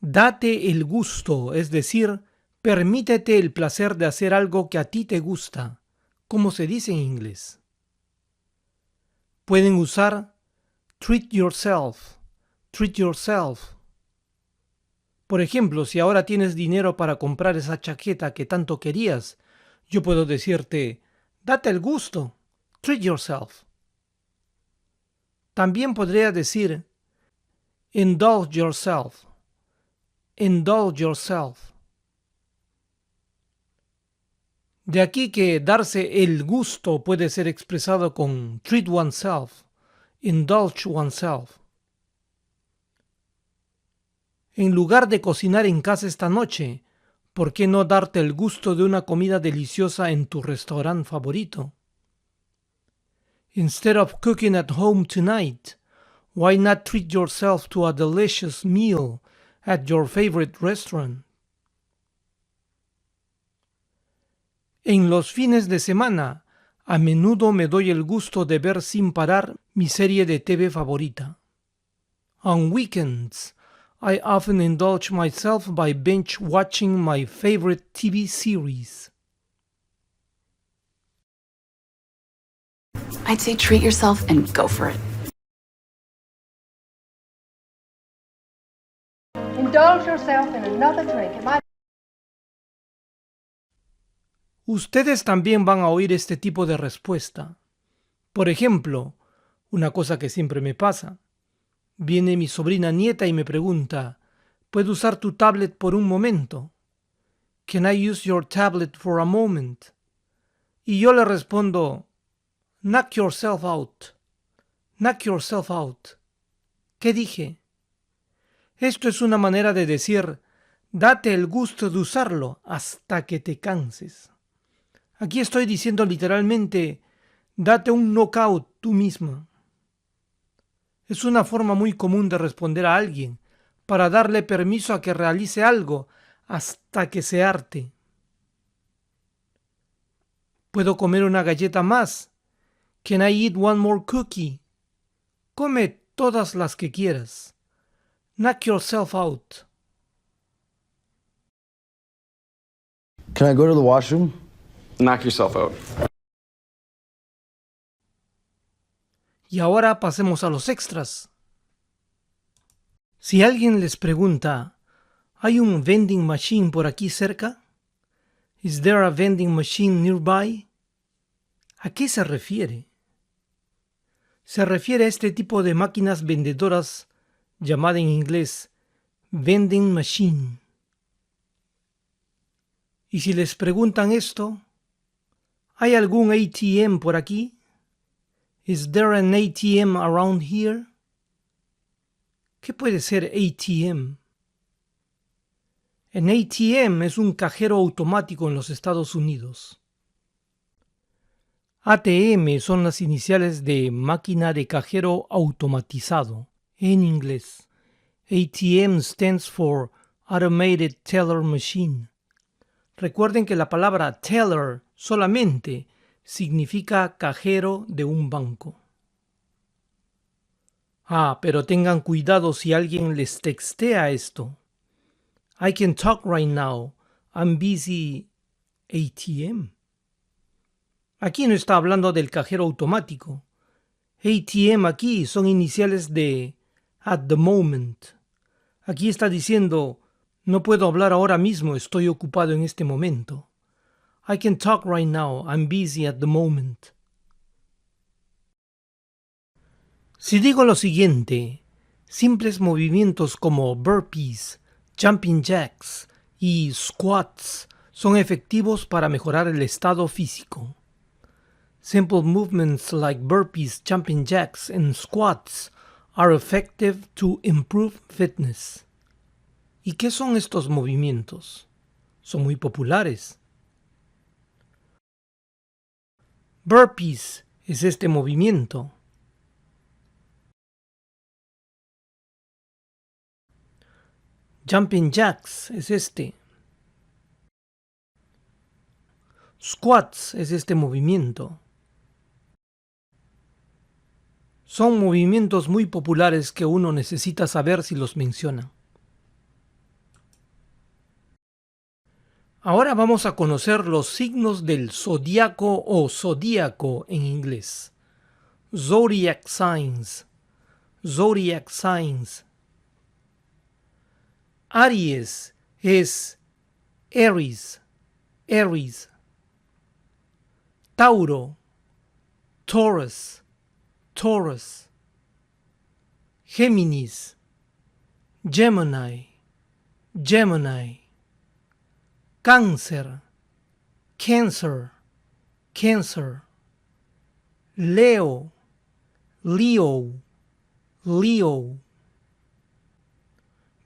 Date el gusto, es decir, permítete el placer de hacer algo que a ti te gusta, como se dice en inglés. Pueden usar treat yourself, treat yourself. Por ejemplo, si ahora tienes dinero para comprar esa chaqueta que tanto querías, yo puedo decirte, date el gusto, treat yourself. También podría decir, indulge yourself, indulge yourself. De aquí que darse el gusto puede ser expresado con treat oneself, indulge oneself. En lugar de cocinar en casa esta noche, ¿por qué no darte el gusto de una comida deliciosa en tu restaurante favorito? Instead of cooking at home tonight, why not treat yourself to a delicious meal at your favorite restaurant? En los fines de semana, a menudo me doy el gusto de ver sin parar mi serie de TV favorita. On weekends, I often indulge myself by binge watching my favorite TV series. I'd say treat yourself and go for it. Indulge yourself in another drink. Ustedes también van a oír este tipo de respuesta. Por ejemplo, una cosa que siempre me pasa. Viene mi sobrina nieta y me pregunta, ¿puedo usar tu tablet por un momento? Can I use your tablet for a moment? Y yo le respondo, knock yourself out. Knock yourself out. ¿Qué dije? Esto es una manera de decir, date el gusto de usarlo hasta que te canses. Aquí estoy diciendo literalmente, date un knockout tú misma. Es una forma muy común de responder a alguien para darle permiso a que realice algo hasta que se harte. ¿Puedo comer una galleta más? Can I eat one more cookie? Come todas las que quieras. Knock yourself out. Can I go to the washroom? Knock yourself out. Y ahora pasemos a los extras. Si alguien les pregunta, ¿hay un vending machine por aquí cerca? Is there a vending machine nearby? ¿A qué se refiere? Se refiere a este tipo de máquinas vendedoras llamada en inglés vending machine. Y si les preguntan esto, ¿hay algún ATM por aquí? Is there an ATM around here? ¿Qué puede ser ATM? Un ATM es un cajero automático en los Estados Unidos. ATM son las iniciales de máquina de cajero automatizado en inglés. ATM stands for Automated Teller Machine. Recuerden que la palabra teller solamente significa cajero de un banco. Pero tengan cuidado si alguien les textea esto. I can talk right now. I'm busy. ATM. Aquí no está hablando del cajero automático. ATM aquí son iniciales de at the moment. Aquí está diciendo, no puedo hablar ahora mismo, estoy ocupado en este momento. I can talk right now, I'm busy at the moment. Si digo lo siguiente, simples movimientos como burpees, jumping jacks y squats son efectivos para mejorar el estado físico. Simple movements like burpees, jumping jacks, and squats are effective to improve fitness. ¿Y qué son estos movimientos? Son muy populares. Burpees es este movimiento. Jumping jacks es este. Squats es este movimiento. Son movimientos muy populares que uno necesita saber si los menciona. Ahora vamos a conocer los signos del zodiaco o zodíaco en inglés. Zodiac signs. Zodiac signs. Aries es Aries. Aries. Tauro, Taurus. Taurus. Géminis, Gemini. Gemini. Cáncer, Cancer. Cancer. Leo, Leo. Leo.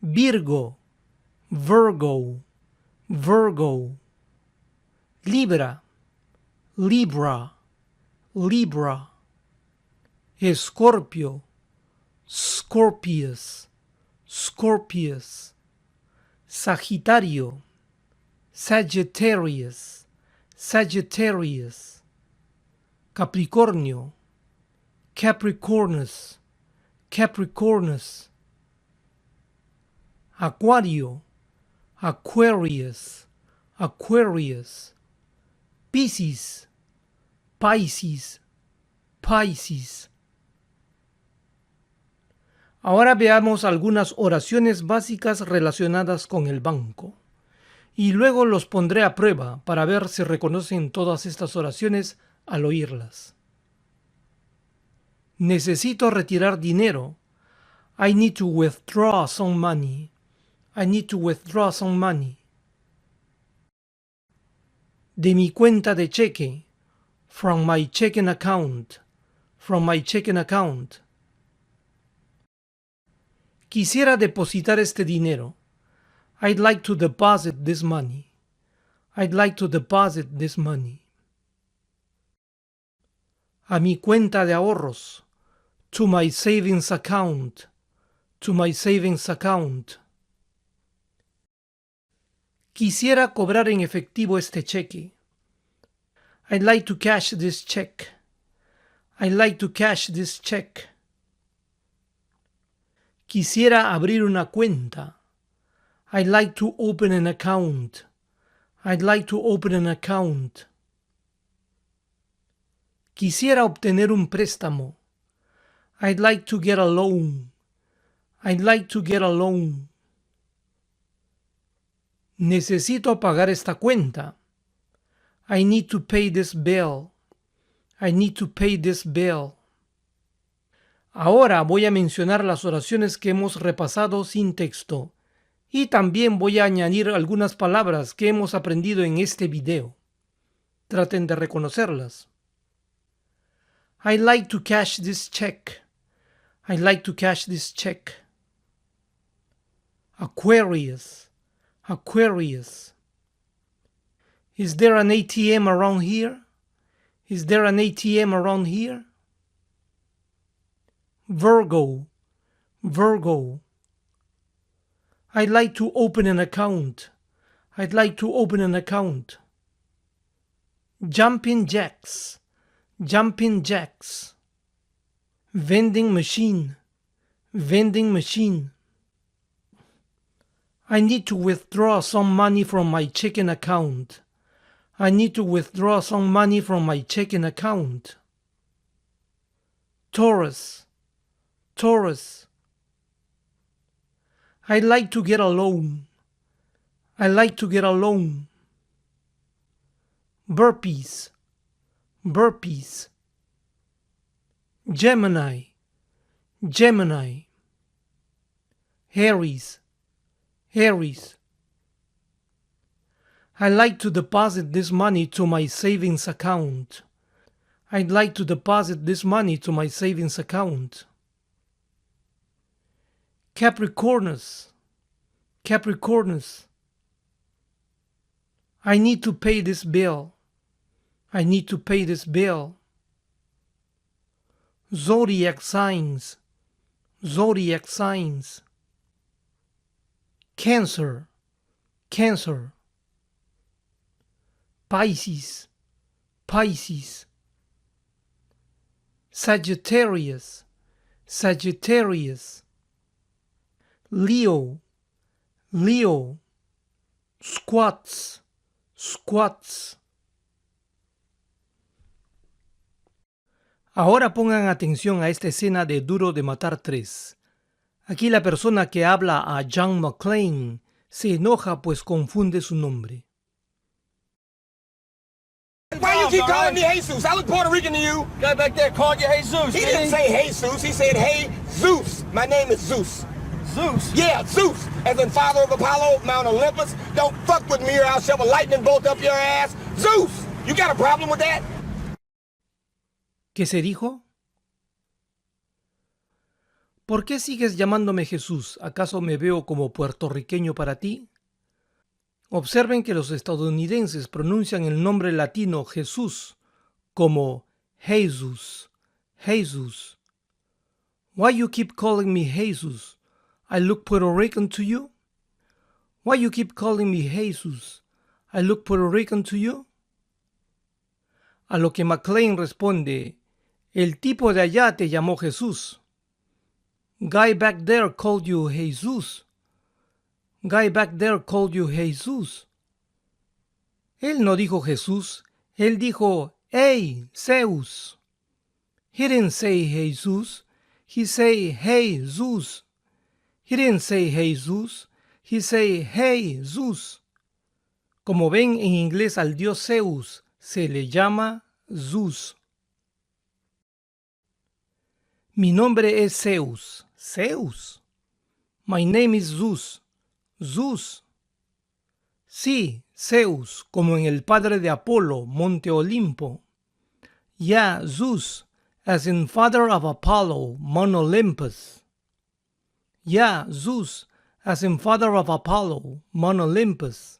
Virgo, Virgo. Virgo. Libra, Libra. Libra. Escorpio, Scorpius. Scorpius. Sagitario, Sagittarius. Sagittarius. Capricornio, Capricornus. Capricornus. Acuario, Aquarius. Aquarius. Piscis, Pisces. Pisces. Ahora veamos algunas oraciones básicas relacionadas con el banco. Y luego los pondré a prueba para ver si reconocen todas estas oraciones al oírlas. Necesito retirar dinero. I need to withdraw some money. I need to withdraw some money. De mi cuenta de cheque. From my checking account. From my checking account. Quisiera depositar este dinero. I'd like to deposit this money. I'd like to deposit this money. A mi cuenta de ahorros. To my savings account. To my savings account. Quisiera cobrar en efectivo este cheque. I'd like to cash this check. I'd like to cash this check. Quisiera abrir una cuenta. I'd like to open an account. I'd like to open an account. Quisiera obtener un préstamo. I'd like to get a loan. I'd like to get a loan. Necesito pagar esta cuenta. I need to pay this bill. I need to pay this bill. Ahora voy a mencionar las oraciones que hemos repasado sin texto y también voy a añadir algunas palabras que hemos aprendido en este video. Traten de reconocerlas. I'd like to cash this check. I'd like to cash this check. Aquarius. Aquarius. Is there an ATM around here? Is there an ATM around here? Virgo. Virgo. I'd like to open an account. I'd like to open an account. Jumping jacks. Jumping jacks. Vending machine. Vending machine. I need to withdraw some money from my checking account. I need to withdraw some money from my checking account. Taurus. Taurus. I'd like to get a loan. I'd like to get a loan. Burpees. Burpees. Gemini. Gemini. Aries. Aries. I'd like to deposit this money to my savings account. I'd like to deposit this money to my savings account. Capricornus. Capricornus. I need to pay this bill. I need to pay this bill. Zodiac signs. Zodiac signs. Cancer. Cancer. Pisces. Pisces. Sagittarius. Sagittarius. Leo. Leo. Squats. squats. Ahora pongan atención a esta escena de Duro de Matar 3. Aquí la persona que habla a John McClane se enoja pues confunde su nombre. Why you keep calling me Jesus? I look Puerto Rican to you. Guy back there called you Jesus. He didn't say Jesus. He said, hey, Zeus. My name is Zeus. Zeus. Yeah, Zeus. As in father of Apollo, Mount Olympus. Don't fuck with me or I'll shove a lightning bolt up your ass. Zeus. You got a problem with that? ¿Qué se dijo? ¿Por qué sigues llamándome Jesús? ¿Acaso me veo como puertorriqueño para ti? Observen que los estadounidenses pronuncian el nombre latino Jesús como Jesus, Jesus. Why you keep calling me Jesus? I look Puerto Rican to you? Why you keep calling me Jesus? I look Puerto Rican to you? A lo que McClane responde, el tipo de allá te llamó Jesús. Guy back there called you Jesus. Guy back there called you Jesus. Él no dijo Jesús, él dijo, hey, Zeus. He didn't say Jesus, he say, hey, Zeus. He didn't say Jesus, he say, hey, Zeus. Como ven, en inglés al dios Zeus se le llama Zeus. Mi nombre es Zeus. Zeus. My name is Zeus. Zeus. Sí, Zeus, como en el padre de Apolo, Monte Olimpo. Yeah, Zeus, as in father of Apollo, Mount Olympus. Yeah, Zeus, as in father of Apollo, Mount Olympus.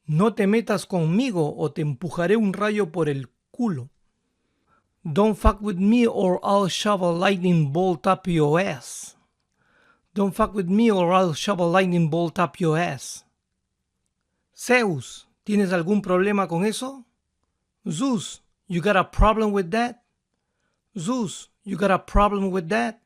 No te metas conmigo o te empujaré un rayo por el culo. Don't fuck with me or I'll shove a lightning bolt up your ass. Don't fuck with me or I'll shove a lightning bolt up your ass. Zeus, ¿tienes algún problema con eso? Zeus, you got a problem with that? Zeus, you got a problem with that?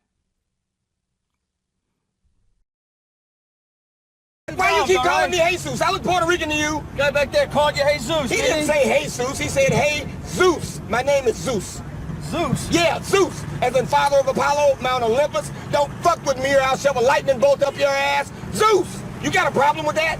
Why you keep calling me Jesus? I look Puerto Rican to you. Guy back there called you Jesus. He didn't say Jesus. He said, hey, Zeus. My name is Zeus. Zeus. Yeah, Zeus. As in father of Apollo, Mount Olympus. Don't fuck with me or I'll shove a lightning bolt up your ass. Zeus. You got a problem with that?